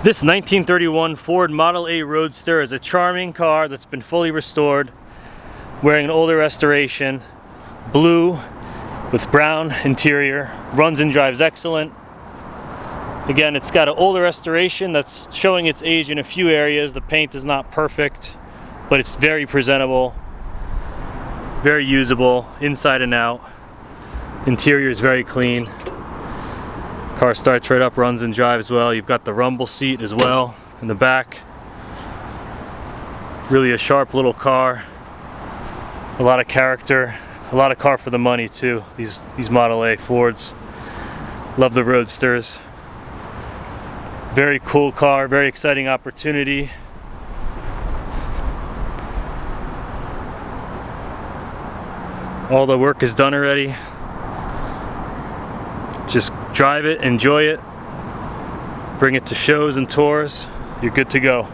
This 1931 Ford Model A Roadster is a charming car that's been fully restored, wearing an older restoration, blue with brown interior, runs and drives excellent. Again, it's got an older restoration that's showing its age in a few areas. The paint is not perfect, but it's very presentable, very usable inside and out. Interior is very clean. Car starts right up, runs and drives well. You've got the rumble seat as well in the back. Really a sharp little car. A lot of character. A lot of car for the money too. These Model A Fords. Love the Roadsters. Very cool car, very exciting opportunity. All the work is done already. Just drive it, enjoy it, bring it to shows and tours, you're good to go.